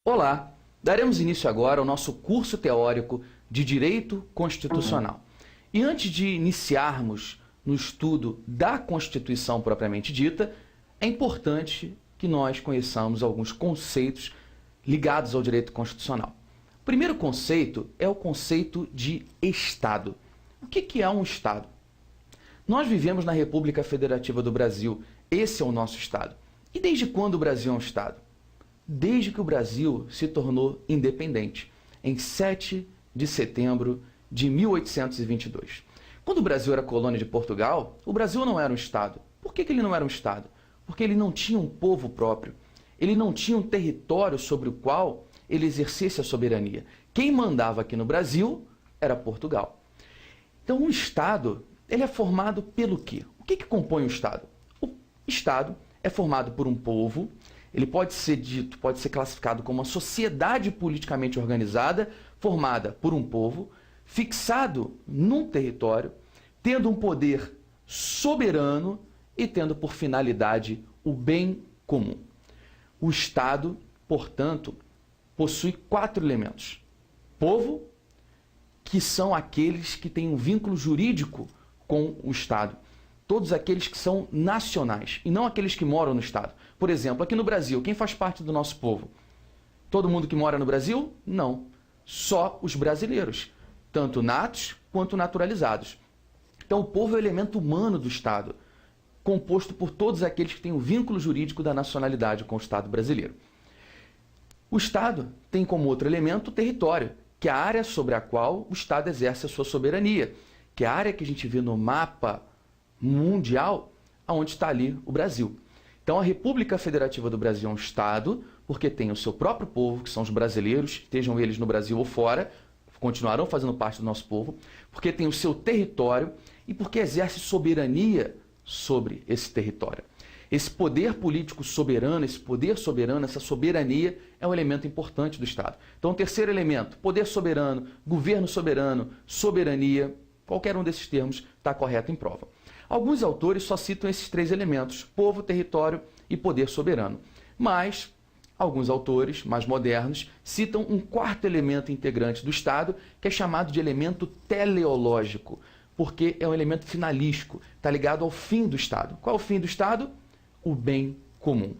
Olá! Daremos início agora ao nosso curso teórico de Direito Constitucional. E antes de iniciarmos no estudo da Constituição propriamente dita, é importante que nós conheçamos alguns conceitos ligados ao direito constitucional. O primeiro conceito é o conceito de Estado. O que é um Estado? Nós vivemos na República Federativa do Brasil. Esse é o nosso Estado. E desde quando o Brasil é um Estado? Desde que o Brasil se tornou independente, em 7 de setembro de 1822. Quando o Brasil era colônia de Portugal, o Brasil não era um Estado. Por que ele não era um Estado? Porque ele não tinha um povo próprio. Ele não tinha um território sobre o qual ele exercesse a soberania. Quem mandava aqui no Brasil era Portugal. Então o Estado, ele é formado pelo quê? O que compõe o Estado? O Estado é formado por um povo. Ele pode ser classificado como uma sociedade politicamente organizada, formada por um povo, fixado num território, tendo um poder soberano e tendo por finalidade o bem comum. O Estado, portanto, possui 4 elementos. Povo, que são aqueles que têm um vínculo jurídico com o Estado. Todos aqueles que são nacionais e não aqueles que moram no Estado. Por exemplo, aqui no Brasil, quem faz parte do nosso povo? Todo mundo que mora no Brasil? Não. Só os brasileiros, tanto natos quanto naturalizados. Então o povo é o elemento humano do Estado, composto por todos aqueles que têm um vínculo jurídico da nacionalidade com o Estado brasileiro. O Estado tem como outro elemento o território, que é a área sobre a qual o Estado exerce a sua soberania, que é a área que a gente vê no mapa mundial, onde está ali o Brasil. Então a República Federativa do Brasil é um Estado, porque tem o seu próprio povo, que são os brasileiros, estejam eles no Brasil ou fora, continuarão fazendo parte do nosso povo, porque tem o seu território e porque exerce soberania sobre esse território. Esse poder político soberano, esse poder soberano, essa soberania é um elemento importante do Estado. Então o terceiro elemento, poder soberano, governo soberano, soberania, qualquer um desses termos está correto em prova. Alguns autores só citam esses 3 elementos, povo, território e poder soberano. Mas alguns autores mais modernos citam um 4º elemento integrante do Estado, que é chamado de elemento teleológico, porque é um elemento finalístico, está ligado ao fim do Estado. Qual é o fim do Estado? O bem comum.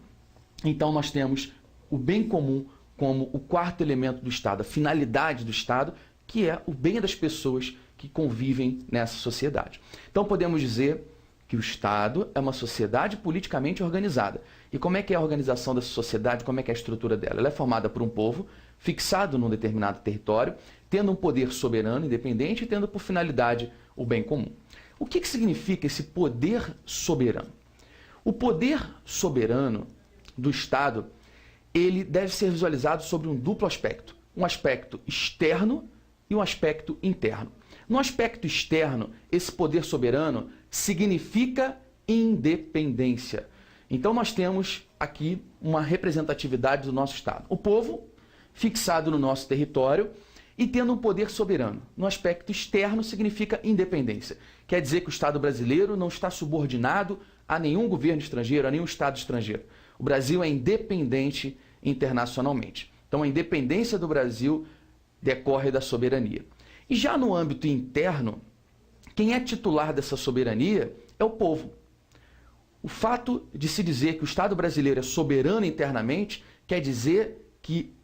Então nós temos o bem comum como o 4º elemento do Estado, a finalidade do Estado, que é o bem das pessoas que convivem nessa sociedade. Então podemos dizer que o Estado é uma sociedade politicamente organizada. E como é que é a organização dessa sociedade, como é que é a estrutura dela? Ela é formada por um povo fixado num determinado território, tendo um poder soberano, independente e tendo por finalidade o bem comum. O que significa esse poder soberano? O poder soberano do Estado, ele deve ser visualizado sobre um duplo aspecto. Um aspecto externo e um aspecto interno. No aspecto externo, esse poder soberano significa independência. Então nós temos aqui uma representatividade do nosso Estado. O povo, fixado no nosso território e tendo um poder soberano. No aspecto externo, significa independência. Quer dizer que o Estado brasileiro não está subordinado a nenhum governo estrangeiro, a nenhum Estado estrangeiro. O Brasil é independente internacionalmente. Então a independência do Brasil decorre da soberania. E já no âmbito interno, quem é titular dessa soberania é o povo. O fato de se dizer que o Estado brasileiro é soberano internamente quer dizer que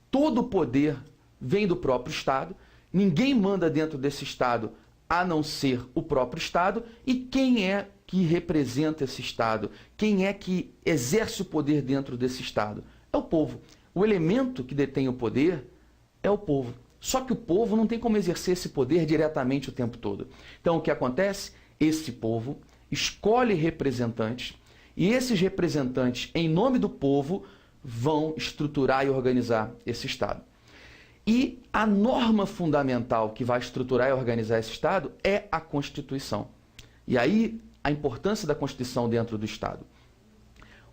todo o poder vem do próprio Estado, ninguém manda dentro desse Estado a não ser o próprio Estado, e quem é que representa esse Estado? Quem é que exerce o poder dentro desse Estado? É o povo. O elemento que detém o poder é o povo. Só que o povo não tem como exercer esse poder diretamente o tempo todo. Então o que acontece? Esse povo escolhe representantes e esses representantes, em nome do povo, vão estruturar e organizar esse Estado. E a norma fundamental que vai estruturar e organizar esse Estado é a Constituição. E aí a importância da Constituição dentro do Estado.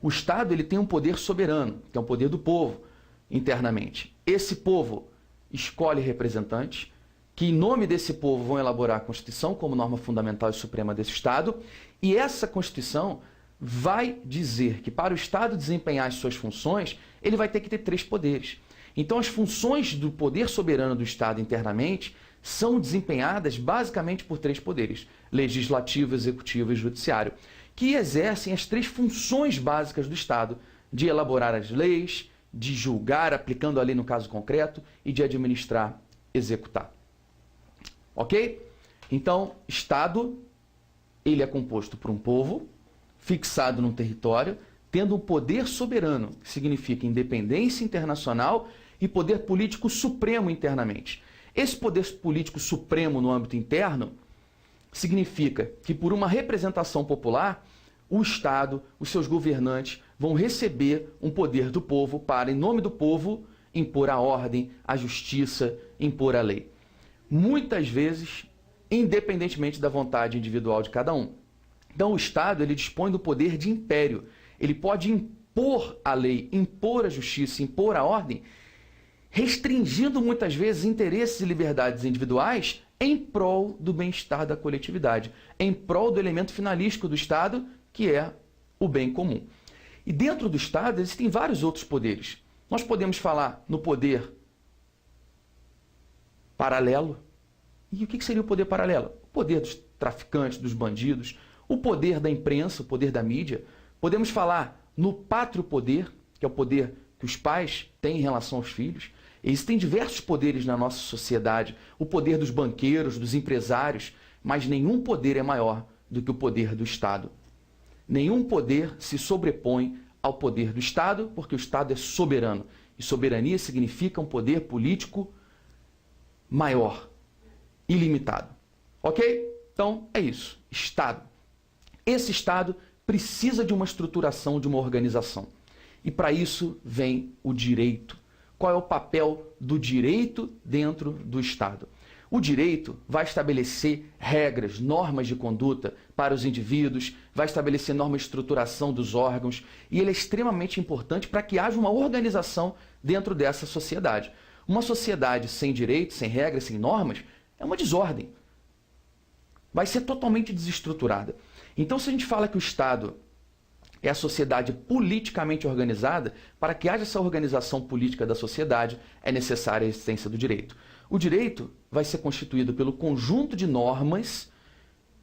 O Estado ele tem um poder soberano, que é o poder do povo internamente. Esse povo escolhe representantes, que em nome desse povo vão elaborar a Constituição como norma fundamental e suprema desse Estado, e essa Constituição vai dizer que para o Estado desempenhar as suas funções, ele vai ter que ter 3 poderes. Então, as funções do poder soberano do Estado internamente são desempenhadas basicamente por três poderes: legislativo, executivo e judiciário, que exercem as três funções básicas do Estado: de elaborar as leis, de julgar, aplicando a lei no caso concreto, e de administrar, executar. Ok? Então, Estado, ele é composto por um povo, fixado num território, tendo um poder soberano, que significa independência internacional e poder político supremo internamente. Esse poder político supremo no âmbito interno significa que, por uma representação popular, o Estado, os seus governantes, vão receber um poder do povo para, em nome do povo, impor a ordem, a justiça, impor a lei. Muitas vezes, independentemente da vontade individual de cada um. Então, o Estado, ele dispõe do poder de império. Ele pode impor a lei, impor a justiça, impor a ordem, restringindo muitas vezes interesses e liberdades individuais em prol do bem-estar da coletividade, em prol do elemento finalístico do Estado, que é o bem comum. E dentro do Estado existem vários outros poderes. Nós podemos falar no poder paralelo. E o que seria o poder paralelo? O poder dos traficantes, dos bandidos, o poder da imprensa, o poder da mídia. Podemos falar no pátrio poder, que é o poder que os pais têm em relação aos filhos. Existem diversos poderes na nossa sociedade, o poder dos banqueiros, dos empresários, mas nenhum poder é maior do que o poder do Estado. Nenhum poder se sobrepõe ao poder do Estado, porque o Estado é soberano. E soberania significa um poder político maior, ilimitado. Ok? Então, é isso. Estado. Esse Estado precisa de uma estruturação, de uma organização. E para isso vem o direito. Qual é o papel do direito dentro do Estado? O direito vai estabelecer regras, normas de conduta para os indivíduos, vai estabelecer normas de estruturação dos órgãos, e ele é extremamente importante para que haja uma organização dentro dessa sociedade. Uma sociedade sem direito, sem regras, sem normas, é uma desordem. Vai ser totalmente desestruturada. Então, se a gente fala que o Estado é a sociedade politicamente organizada, para que haja essa organização política da sociedade, é necessária a existência do direito. O direito vai ser constituído pelo conjunto de normas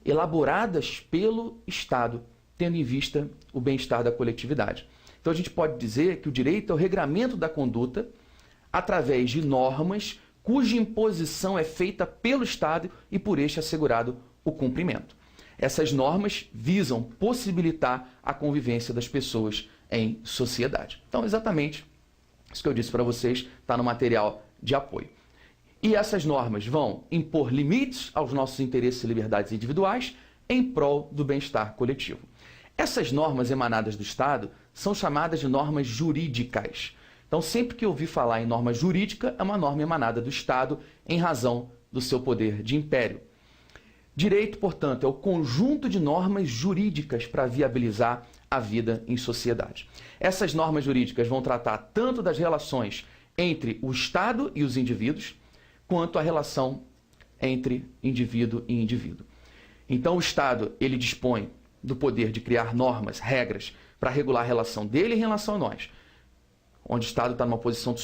elaboradas pelo Estado, tendo em vista o bem-estar da coletividade. Então, a gente pode dizer que o direito é o regramento da conduta através de normas cuja imposição é feita pelo Estado e por este assegurado o cumprimento. Essas normas visam possibilitar a convivência das pessoas em sociedade. Então, exatamente isso que eu disse para vocês está no material de apoio. E essas normas vão impor limites aos nossos interesses e liberdades individuais em prol do bem-estar coletivo. Essas normas emanadas do Estado são chamadas de normas jurídicas. Então, sempre que eu ouvir falar em norma jurídica, é uma norma emanada do Estado em razão do seu poder de império. Direito, portanto, é o conjunto de normas jurídicas para viabilizar a vida em sociedade. Essas normas jurídicas vão tratar tanto das relações entre o Estado e os indivíduos, quanto a relação entre indivíduo e indivíduo. Então, o Estado, ele dispõe do poder de criar normas, regras, para regular a relação dele em relação a nós, onde o Estado está numa posição de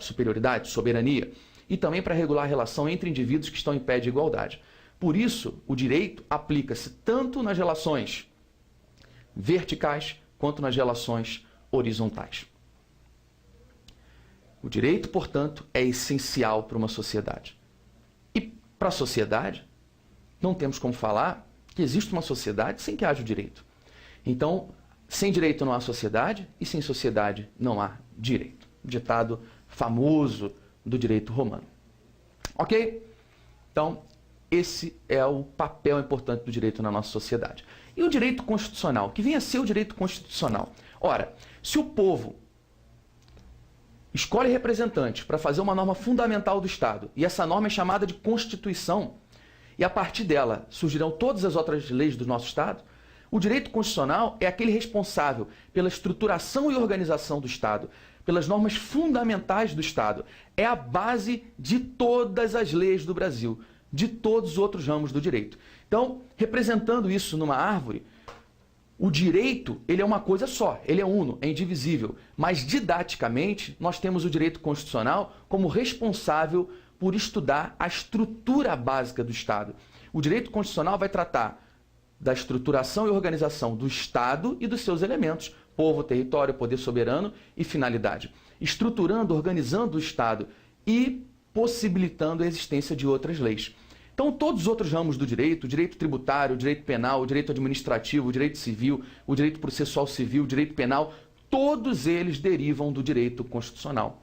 superioridade, soberania, e também para regular a relação entre indivíduos que estão em pé de igualdade. Por isso, o direito aplica-se tanto nas relações verticais quanto nas relações horizontais. O direito, portanto, é essencial para uma sociedade. E para a sociedade, não temos como falar que existe uma sociedade sem que haja o direito. Então, sem direito não há sociedade e sem sociedade não há direito. Ditado famoso do direito romano. Ok? Então, esse é o papel importante do direito na nossa sociedade. E o direito constitucional? Que vem a ser o direito constitucional? Ora, se o povo escolhe representantes para fazer uma norma fundamental do Estado, e essa norma é chamada de Constituição, e a partir dela surgirão todas as outras leis do nosso Estado, o direito constitucional é aquele responsável pela estruturação e organização do Estado, pelas normas fundamentais do Estado. É a base de todas as leis do Brasil, de todos os outros ramos do direito. Então, representando isso numa árvore, O direito, ele é uma coisa só, ele é uno, é indivisível. Mas, didaticamente, nós temos o direito constitucional como responsável por estudar a estrutura básica do Estado. O direito constitucional vai tratar da estruturação e organização do Estado e dos seus elementos, povo, território, poder soberano e finalidade. Estruturando, organizando o Estado e possibilitando a existência de outras leis. Então, todos os outros ramos do direito, o direito tributário, o direito penal, o direito administrativo, o direito civil, o direito processual civil, o direito penal, todos eles derivam do direito constitucional.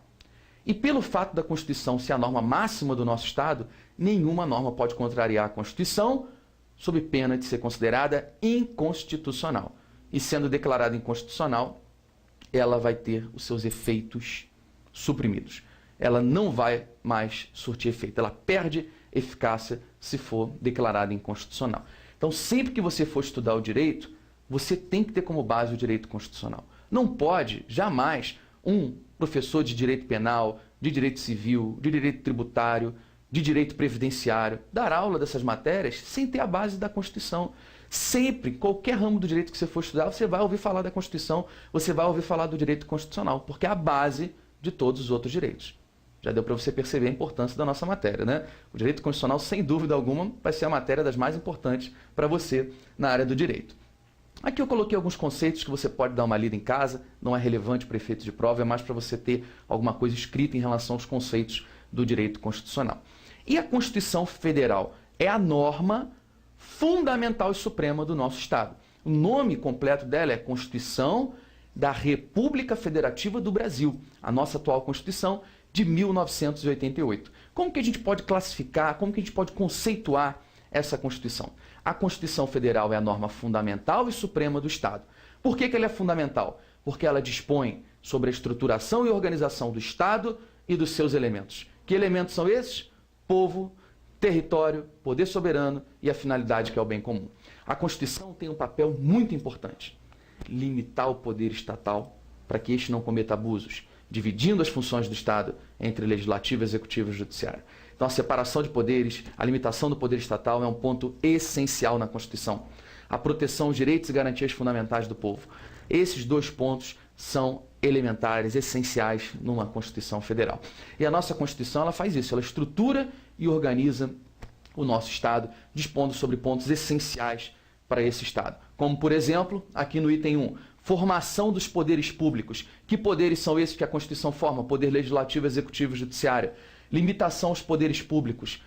E pelo fato da Constituição ser a norma máxima do nosso Estado, nenhuma norma pode contrariar a Constituição, sob pena de ser considerada inconstitucional. E sendo declarada inconstitucional, ela vai ter os seus efeitos suprimidos. Ela não vai mais surtir efeito, ela perde eficácia se for declarada inconstitucional. Então, sempre que você for estudar o direito, você tem que ter como base o direito constitucional. Não pode, jamais, um professor de direito penal, de direito civil, de direito tributário, de direito previdenciário, dar aula dessas matérias sem ter a base da Constituição. Sempre, qualquer ramo do direito que você for estudar, você vai ouvir falar da Constituição, você vai ouvir falar do direito constitucional, porque é a base de todos os outros direitos. Já deu para você perceber a importância da nossa matéria, né? O direito constitucional, sem dúvida alguma, vai ser a matéria das mais importantes para você na área do direito. Aqui eu coloquei alguns conceitos que você pode dar uma lida em casa, não é relevante para efeitos de prova, é mais para você ter alguma coisa escrita em relação aos conceitos do direito constitucional. E a Constituição Federal é a norma fundamental e suprema do nosso Estado. O nome completo dela é Constituição da República Federativa do Brasil, a nossa atual Constituição de 1988. Como que a gente pode classificar, como que a gente pode conceituar essa Constituição? A Constituição Federal é a norma fundamental e suprema do Estado. Por que ela é fundamental? Porque ela dispõe sobre a estruturação e organização do Estado e dos seus elementos. Que elementos são esses? Povo, território, poder soberano e a finalidade que é o bem comum. A Constituição tem um papel muito importante: limitar o poder estatal para que este não cometa abusos, dividindo as funções do Estado entre legislativo, executivo e judiciário. Então, a separação de poderes, a limitação do poder estatal é um ponto essencial na Constituição. A proteção aos direitos e garantias fundamentais do povo. Esses dois pontos são elementares, essenciais numa Constituição Federal. E a nossa Constituição, ela faz isso, ela estrutura e organiza o nosso Estado, dispondo sobre pontos essenciais para esse Estado. Como, por exemplo, aqui no item 1, formação dos poderes públicos. Que poderes são esses que a Constituição forma? Poder legislativo, executivo e judiciário. Limitação aos poderes públicos.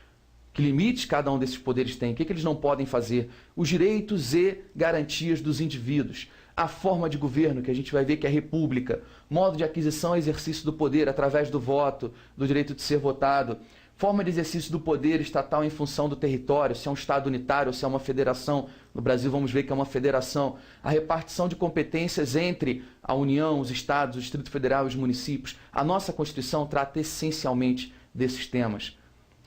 Que limites cada um desses poderes tem? O que eles não podem fazer? Os direitos e garantias dos indivíduos. A forma de governo, que a gente vai ver que é a república. Modo de aquisição e exercício do poder através do voto, do direito de ser votado. Forma de exercício do poder estatal em função do território, se é um Estado unitário ou se é uma federação. No Brasil vamos ver que é uma federação. A repartição de competências entre a União, os Estados, o Distrito Federal e os municípios. A nossa Constituição trata essencialmente desses temas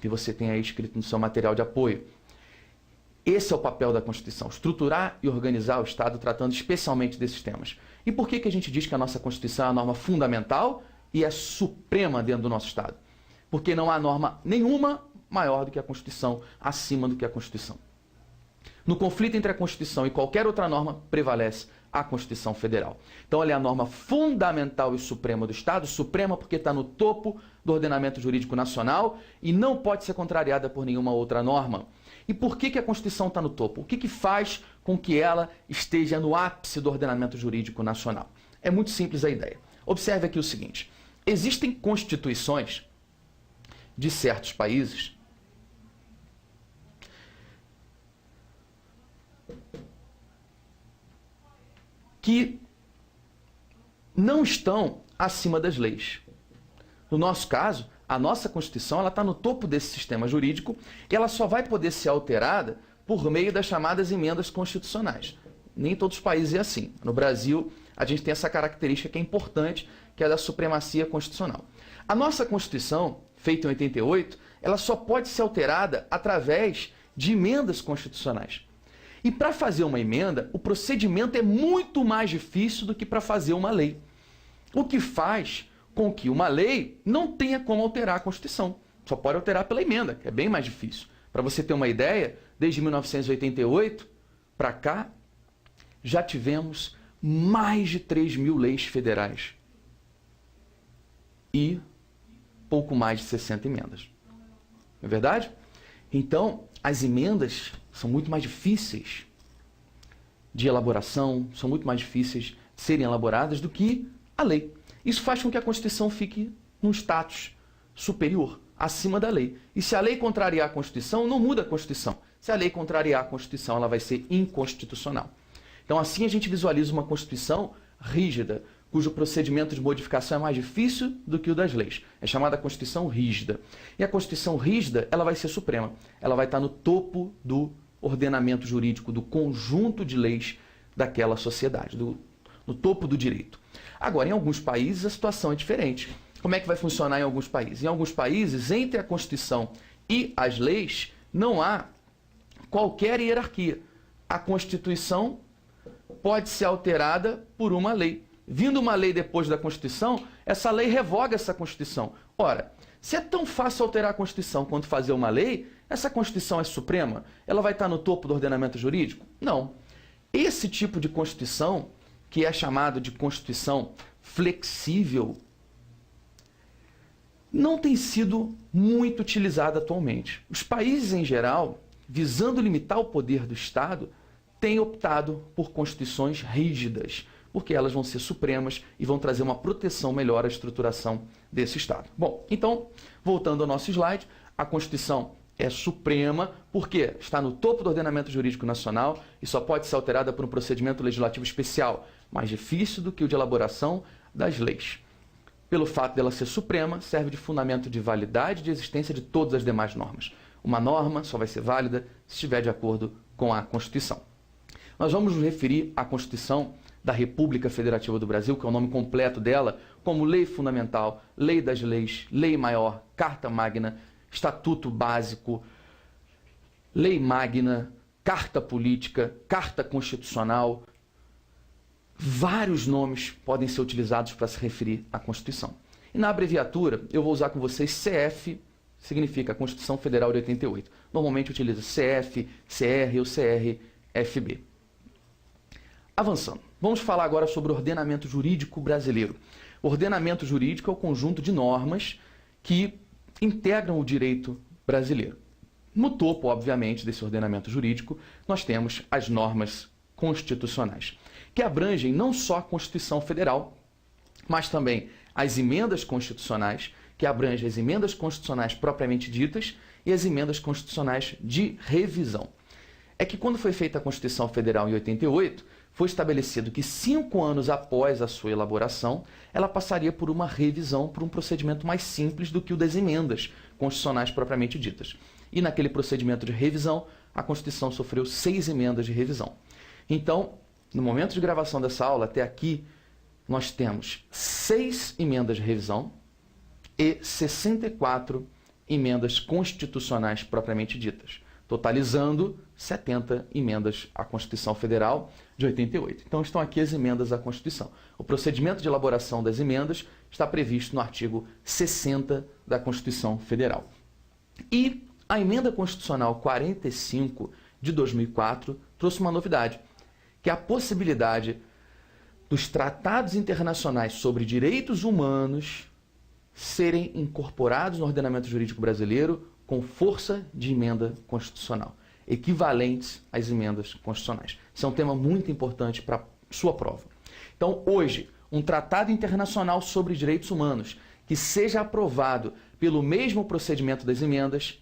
que você tem aí escrito no seu material de apoio. Esse é o papel da Constituição, estruturar e organizar o Estado tratando especialmente desses temas. E por que a gente diz que a nossa Constituição é a norma fundamental e é suprema dentro do nosso Estado? Porque não há norma nenhuma maior do que a Constituição, acima do que a Constituição. No conflito entre a Constituição e qualquer outra norma, prevalece a Constituição Federal. Então, ela é a norma fundamental e suprema do Estado, suprema porque está no topo do ordenamento jurídico nacional e não pode ser contrariada por nenhuma outra norma. E por que a Constituição está no topo? O que faz com que ela esteja no ápice do ordenamento jurídico nacional? É muito simples a ideia. Observe aqui o seguinte: existem constituições de certos países que não estão acima das leis. No nosso caso, a nossa Constituição está no topo desse sistema jurídico e ela só vai poder ser alterada por meio das chamadas emendas constitucionais. Nem todos os países é assim. No Brasil, a gente tem essa característica que é importante, que é a da supremacia constitucional. A nossa Constituição, feita em 88, ela só pode ser alterada através de emendas constitucionais. E para fazer uma emenda, o procedimento é muito mais difícil do que para fazer uma lei. O que faz com que uma lei não tenha como alterar a Constituição. Só pode alterar pela emenda, que é bem mais difícil. Para você ter uma ideia, desde 1988 para cá, já tivemos mais de 3.000 leis federais e pouco mais de 60 emendas. Não é verdade? Então, as emendas são muito mais difíceis de elaboração, são muito mais difíceis de serem elaboradas do que a lei. Isso faz com que a Constituição fique num status superior, acima da lei. E se a lei contrariar a Constituição, não muda a Constituição. Se a lei contrariar a Constituição, ela vai ser inconstitucional. Então, assim a gente visualiza uma Constituição rígida, cujo procedimento de modificação é mais difícil do que o das leis. É chamada Constituição rígida. E a Constituição rígida, ela vai ser suprema. Ela vai estar no topo do ordenamento jurídico, do conjunto de leis daquela sociedade, no topo do direito. Agora, em alguns países, a situação é diferente. Como é que vai funcionar em alguns países? Em alguns países, entre a Constituição e as leis, não há qualquer hierarquia. A Constituição pode ser alterada por uma lei. Vindo uma lei depois da Constituição, essa lei revoga essa Constituição. Ora, se é tão fácil alterar a Constituição quanto fazer uma lei, essa Constituição é suprema? Ela vai estar no topo do ordenamento jurídico? Não. Esse tipo de Constituição, que é chamado de Constituição flexível, não tem sido muito utilizada atualmente. Os países, em geral, visando limitar o poder do Estado, têm optado por constituições rígidas, porque elas vão ser supremas e vão trazer uma proteção melhor à estruturação desse Estado. Bom, então, voltando ao nosso slide, a Constituição é suprema porque está no topo do ordenamento jurídico nacional e só pode ser alterada por um procedimento legislativo especial, mais difícil do que o de elaboração das leis. Pelo fato dela ser suprema, serve de fundamento de validade de existência de todas as demais normas. Uma norma só vai ser válida se estiver de acordo com a Constituição. Nós vamos nos referir à Constituição da República Federativa do Brasil, que é o nome completo dela, como Lei Fundamental, Lei das Leis, Lei Maior, Carta Magna, Estatuto Básico, Lei Magna, Carta Política, Carta Constitucional. Vários nomes podem ser utilizados para se referir à Constituição. E na abreviatura, eu vou usar com vocês CF, significa Constituição Federal de 88. Normalmente utiliza CF, CR ou CRFB. Avançando, vamos falar agora sobre o ordenamento jurídico brasileiro. O ordenamento jurídico é o conjunto de normas que integram o direito brasileiro. No topo, obviamente, desse ordenamento jurídico, nós temos as normas constitucionais, que abrangem não só a Constituição Federal, mas também as emendas constitucionais, que abrangem as emendas constitucionais propriamente ditas e as emendas constitucionais de revisão. É que quando foi feita a Constituição Federal em 88, foi estabelecido que 5 anos após a sua elaboração, ela passaria por uma revisão, por um procedimento mais simples do que o das emendas constitucionais propriamente ditas. E naquele procedimento de revisão, a Constituição sofreu 6 emendas de revisão. Então, no momento de gravação dessa aula, até aqui, nós temos 6 emendas de revisão e 64 emendas constitucionais propriamente ditas, totalizando 70 emendas à Constituição Federal de 88. Então estão aqui as emendas à Constituição. O procedimento de elaboração das emendas está previsto no artigo 60 da Constituição Federal. E a emenda constitucional 45 de 2004 trouxe uma novidade, que é a possibilidade dos tratados internacionais sobre direitos humanos serem incorporados no ordenamento jurídico brasileiro com força de emenda constitucional, equivalentes às emendas constitucionais. Isso é um tema muito importante para a sua prova. Então, hoje, um tratado internacional sobre direitos humanos que seja aprovado pelo mesmo procedimento das emendas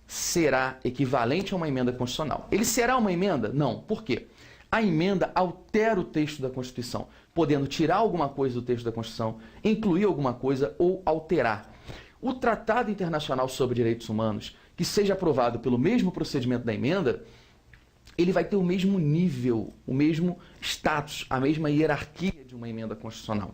será equivalente a uma emenda constitucional. Ele será uma emenda? Não. Por quê? A emenda altera o texto da Constituição, podendo tirar alguma coisa do texto da Constituição, incluir alguma coisa ou alterar. O Tratado Internacional sobre Direitos Humanos, que seja aprovado pelo mesmo procedimento da emenda, ele vai ter o mesmo nível, o mesmo status, a mesma hierarquia de uma emenda constitucional,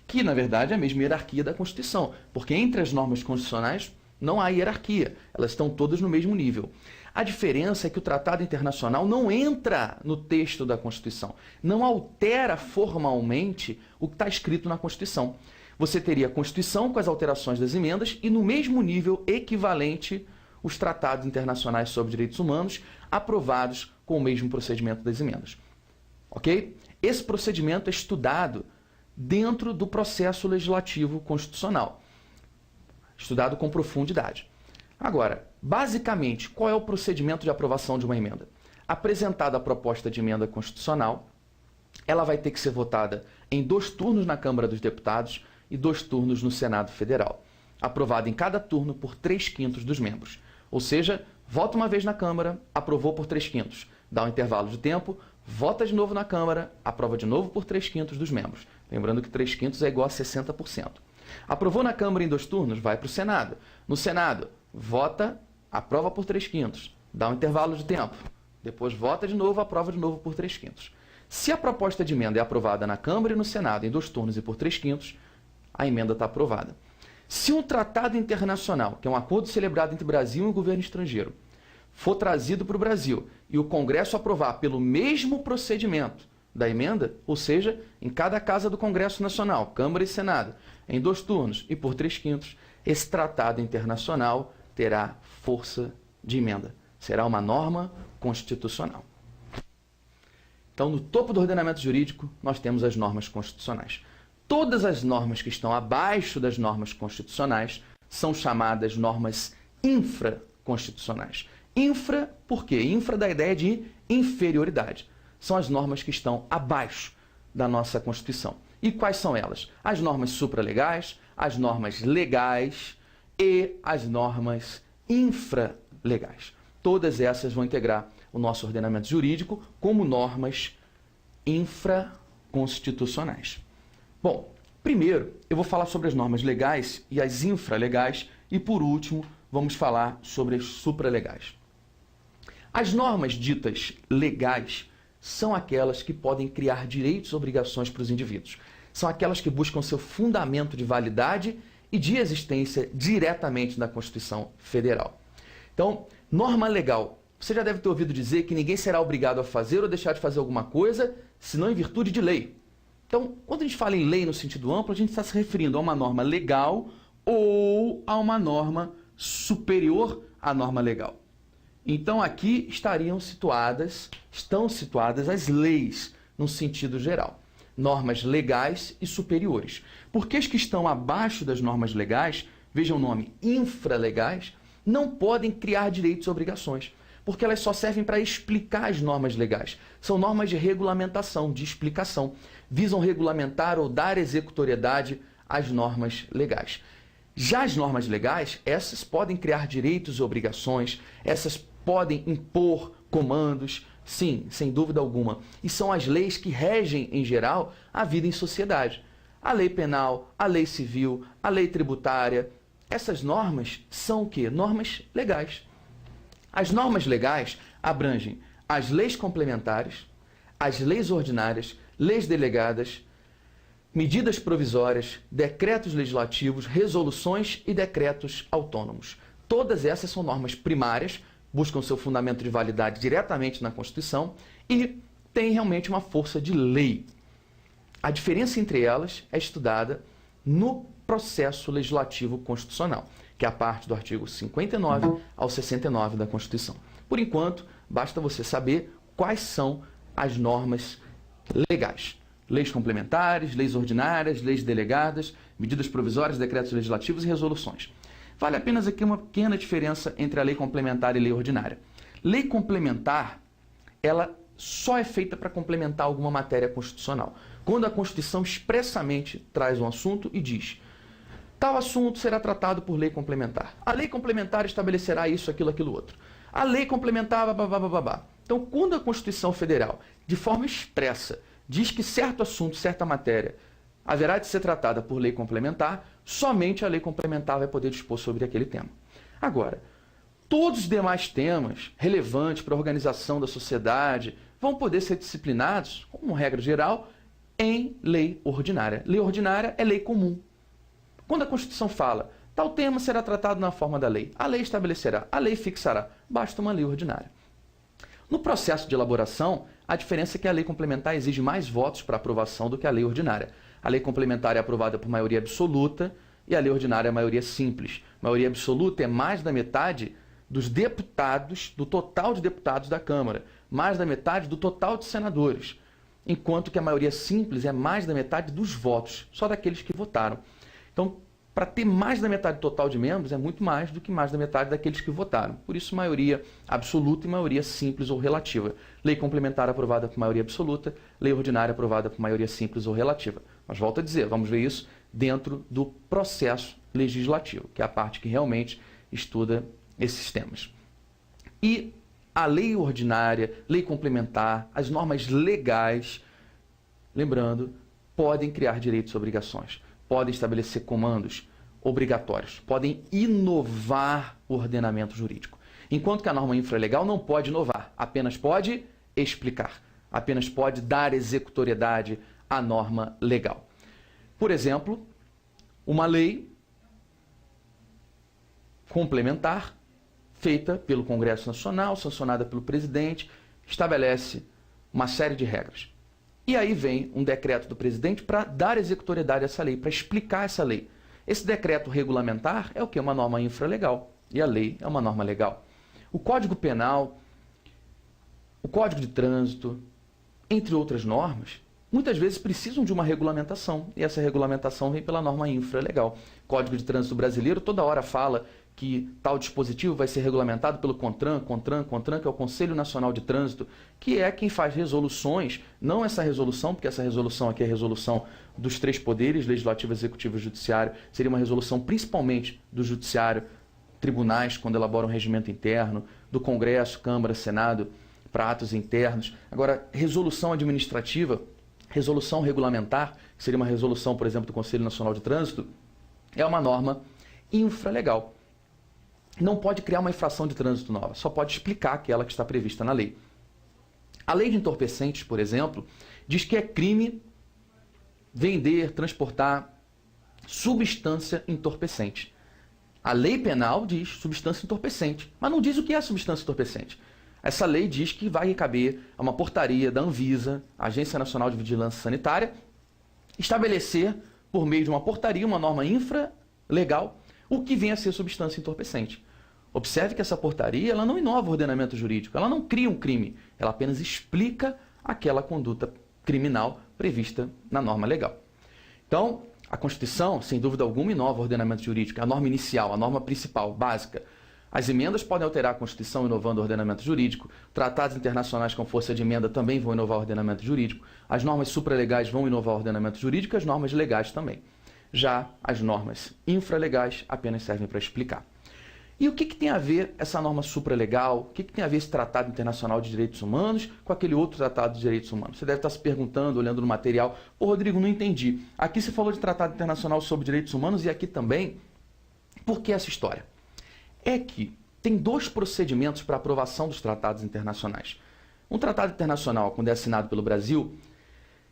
que, na verdade, é a mesma hierarquia da Constituição, porque entre as normas constitucionais não há hierarquia, elas estão todas no mesmo nível. A diferença é que o Tratado Internacional não entra no texto da Constituição, não altera formalmente o que está escrito na Constituição. Você teria a Constituição com as alterações das emendas e, no mesmo nível equivalente, os tratados internacionais sobre direitos humanos aprovados com o mesmo procedimento das emendas. ok? Esse procedimento é estudado dentro do processo legislativo constitucional, estudado com profundidade. Agora, basicamente, qual é o procedimento de aprovação de uma emenda? Apresentada a proposta de emenda constitucional, ela vai ter que ser votada em 2 turnos na Câmara dos Deputados e 2 turnos no Senado Federal. Aprovada em cada turno por 3/5 dos membros. Ou seja, vota uma vez na Câmara, aprovou por 3/5. Dá um intervalo de tempo, vota de novo na Câmara, aprova de novo por 3/5 dos membros. Lembrando que 3/5 é igual a 60%. Aprovou na Câmara em 2 turnos, vai para o Senado. No Senado, vota, aprova por 3/5. Dá um intervalo de tempo. Depois vota de novo, aprova de novo por 3/5. Se a proposta de emenda é aprovada na Câmara e no Senado em 2 turnos e por 3/5, a emenda está aprovada. Se um tratado internacional, que é um acordo celebrado entre Brasil e um governo estrangeiro, for trazido para o Brasil e o Congresso aprovar pelo mesmo procedimento da emenda, ou seja, em cada casa do Congresso Nacional, Câmara e Senado, em 2 turnos e por 3/5, esse tratado internacional terá força de emenda. Será uma norma constitucional. Então, no topo do ordenamento jurídico, nós temos as normas constitucionais. Todas as normas que estão abaixo das normas constitucionais são chamadas normas infraconstitucionais. Infra, por quê? Infra da ideia de inferioridade. São as normas que estão abaixo da nossa Constituição. E quais são elas? As normas supralegais, as normas legais e as normas infralegais. Todas essas vão integrar o nosso ordenamento jurídico como normas infraconstitucionais. Bom, primeiro eu vou falar sobre as normas legais e as infralegais e, por último, vamos falar sobre as supralegais. As normas ditas legais são aquelas que podem criar direitos e obrigações para os indivíduos. São aquelas que buscam seu fundamento de validade e de existência diretamente na Constituição Federal. Então, norma legal. Você já deve ter ouvido dizer que ninguém será obrigado a fazer ou deixar de fazer alguma coisa, senão em virtude de lei. Então, quando a gente fala em lei no sentido amplo, a gente está se referindo a uma norma legal ou a uma norma superior à norma legal. Então, aqui estão situadas as leis, no sentido geral. Normas legais e superiores. Porque as que estão abaixo das normas legais, vejam o nome, infralegais, não podem criar direitos e obrigações, porque elas só servem para explicar as normas legais. São normas de regulamentação, de explicação. Visam regulamentar ou dar executoriedade às normas legais. Já as normas legais, essas podem criar direitos e obrigações, essas podem impor comandos, sim, sem dúvida alguma. E são as leis que regem, em geral, a vida em sociedade. A lei penal, a lei civil, a lei tributária. Essas normas são o quê? Normas legais. As normas legais abrangem as leis complementares, as leis ordinárias, leis delegadas, medidas provisórias, decretos legislativos, resoluções e decretos autônomos. Todas essas são normas primárias, buscam seu fundamento de validade diretamente na Constituição e têm realmente uma força de lei. A diferença entre elas é estudada no processo legislativo constitucional, que é a parte do artigo 59 ao 69 da Constituição. Por enquanto, basta você saber quais são as normas legais. Leis complementares, leis ordinárias, leis delegadas, medidas provisórias, decretos legislativos e resoluções. Vale apenas aqui uma pequena diferença entre a lei complementar e lei ordinária. Lei complementar, ela só é feita para complementar alguma matéria constitucional. Quando a Constituição expressamente traz um assunto e diz: tal assunto será tratado por lei complementar. A lei complementar estabelecerá isso, aquilo, aquilo outro. A lei complementar, babá. Então, quando a Constituição Federal, de forma expressa, diz que certo assunto, certa matéria, haverá de ser tratada por lei complementar, somente a lei complementar vai poder dispor sobre aquele tema. Agora, todos os demais temas relevantes para a organização da sociedade vão poder ser disciplinados, como regra geral, em lei ordinária. Lei ordinária é lei comum. Quando a Constituição fala, tal tema será tratado na forma da lei, a lei estabelecerá, a lei fixará, basta uma lei ordinária. No processo de elaboração, a diferença é que a lei complementar exige mais votos para aprovação do que a lei ordinária. A lei complementar é aprovada por maioria absoluta e a lei ordinária é maioria simples. Maioria absoluta é mais da metade dos deputados, do total de deputados da Câmara, mais da metade do total de senadores. enquanto que a maioria simples é mais da metade dos votos, só daqueles que votaram. Então, para ter mais da metade total de membros, é muito mais do que mais da metade daqueles que votaram. Por isso, maioria absoluta e maioria simples ou relativa. Lei complementar aprovada por maioria absoluta, lei ordinária aprovada por maioria simples ou relativa. Mas volto a dizer, vamos ver isso dentro do processo legislativo, que é a parte que realmente estuda esses temas. E a lei ordinária, lei complementar, as normas legais, lembrando, podem criar direitos e obrigações, podem estabelecer comandos obrigatórios, podem inovar o ordenamento jurídico. Enquanto que a norma infralegal não pode inovar, apenas pode explicar, apenas pode dar executoriedade à norma legal. Por exemplo, uma lei complementar feita pelo Congresso Nacional, sancionada pelo presidente, estabelece uma série de regras. E aí vem um decreto do presidente para dar executoriedade a essa lei, para explicar essa lei. Esse decreto regulamentar é o que? Uma norma infralegal. E a lei é uma norma legal. O Código Penal, o Código de Trânsito, entre outras normas, muitas vezes precisam de uma regulamentação. E essa regulamentação vem pela norma infralegal. O Código de Trânsito brasileiro toda hora fala que tal dispositivo vai ser regulamentado pelo CONTRAN, que é o Conselho Nacional de Trânsito, que é quem faz resoluções, não essa resolução, porque essa resolução aqui é a resolução dos três poderes, legislativo, executivo e judiciário, seria uma resolução principalmente do judiciário, tribunais, quando elaboram regimento interno, do Congresso, Câmara, Senado, para atos internos. Agora, resolução administrativa, resolução regulamentar, que seria uma resolução, por exemplo, do Conselho Nacional de Trânsito, é uma norma infralegal. Não pode criar uma infração de trânsito nova, só pode explicar aquela que está prevista na lei. A lei de entorpecentes, por exemplo, diz que é crime vender, transportar substância entorpecente. A lei penal diz substância entorpecente, mas não diz o que é substância entorpecente. Essa lei diz que vai caber a uma portaria da Anvisa, Agência Nacional de Vigilância Sanitária, estabelecer, por meio de uma portaria, uma norma infralegal, o que vem a ser substância entorpecente. Observe que essa portaria ela não inova o ordenamento jurídico, ela não cria um crime, ela apenas explica aquela conduta criminal prevista na norma legal. Então, a Constituição, sem dúvida alguma, inova o ordenamento jurídico, é a norma inicial, a norma principal, básica. As emendas podem alterar a Constituição inovando o ordenamento jurídico, tratados internacionais com força de emenda também vão inovar o ordenamento jurídico, as normas supralegais vão inovar o ordenamento jurídico e as normas legais também. Já as normas infralegais apenas servem para explicar. E o que tem a ver essa norma supralegal, o que tem a ver esse Tratado Internacional de Direitos Humanos com aquele outro Tratado de Direitos Humanos? Você deve estar se perguntando, olhando no material, ô Rodrigo, não entendi. Aqui você falou de Tratado Internacional sobre Direitos Humanos e aqui também. Por que essa história? É que tem dois procedimentos para aprovação dos tratados internacionais. Um tratado internacional, quando é assinado pelo Brasil,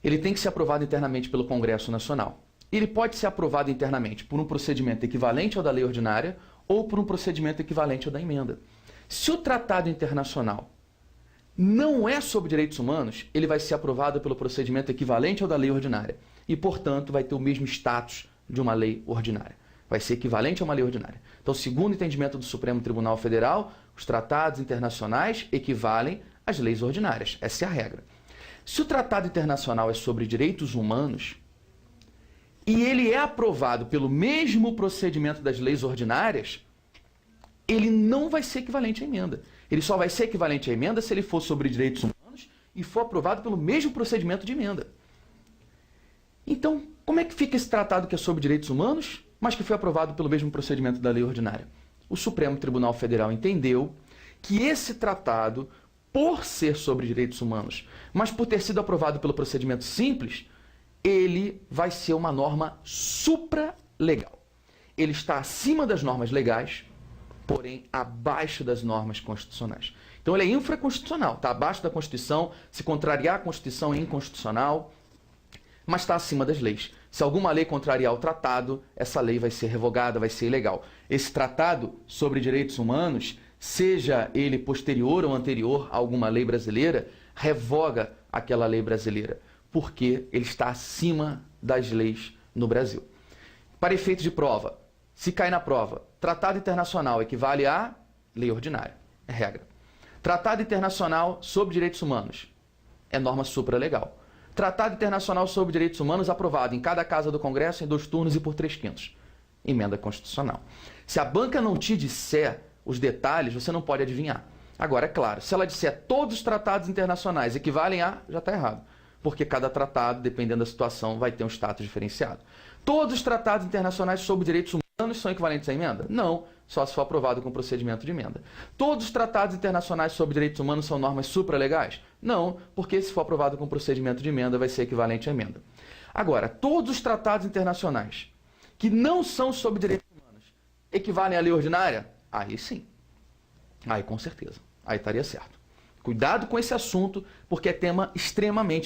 ele tem que ser aprovado internamente pelo Congresso Nacional. Ele pode ser aprovado internamente por um procedimento equivalente ao da lei ordinária ou por um procedimento equivalente ao da emenda. Se o tratado internacional não é sobre direitos humanos, ele vai ser aprovado pelo procedimento equivalente ao da lei ordinária e, portanto, vai ter o mesmo status de uma lei ordinária. Vai ser equivalente a uma lei ordinária. Então, segundo o entendimento do Supremo Tribunal Federal, os tratados internacionais equivalem às leis ordinárias. Essa é a regra. Se o tratado internacional é sobre direitos humanos, e ele é aprovado pelo mesmo procedimento das leis ordinárias, ele não vai ser equivalente à emenda. Ele só vai ser equivalente à emenda se ele for sobre direitos humanos e for aprovado pelo mesmo procedimento de emenda. Então, como é que fica esse tratado que é sobre direitos humanos, mas que foi aprovado pelo mesmo procedimento da lei ordinária? O Supremo Tribunal Federal entendeu que esse tratado, por ser sobre direitos humanos, mas por ter sido aprovado pelo procedimento simples, ele vai ser uma norma supralegal. Ele está acima das normas legais, porém abaixo das normas constitucionais. Então ele é infraconstitucional, está abaixo da Constituição, se contrariar a Constituição é inconstitucional, mas está acima das leis. Se alguma lei contrariar o tratado, essa lei vai ser revogada, vai ser ilegal. Esse tratado sobre direitos humanos, seja ele posterior ou anterior a alguma lei brasileira, revoga aquela lei brasileira, porque ele está acima das leis no Brasil. Para efeito de prova, se cai na prova, tratado internacional equivale a lei ordinária, é regra. Tratado internacional sobre direitos humanos é norma supralegal. Tratado Internacional sobre Direitos Humanos aprovado em cada casa do Congresso em 2 turnos e por 3/5. Emenda constitucional. Se a banca não te disser os detalhes, você não pode adivinhar. Agora, é claro, se ela disser todos os tratados internacionais equivalem a, já está errado. Porque cada tratado, dependendo da situação, vai ter um status diferenciado. Todos os tratados internacionais sobre direitos humanos são equivalentes à emenda? Não, só se for aprovado com procedimento de emenda. Todos os tratados internacionais sobre direitos humanos são normas supralegais? Não, porque se for aprovado com procedimento de emenda, vai ser equivalente à emenda. Agora, todos os tratados internacionais que não são sobre direitos humanos equivalem à lei ordinária? Aí sim. Aí com certeza. Aí estaria certo. Cuidado com esse assunto, porque é tema extremamente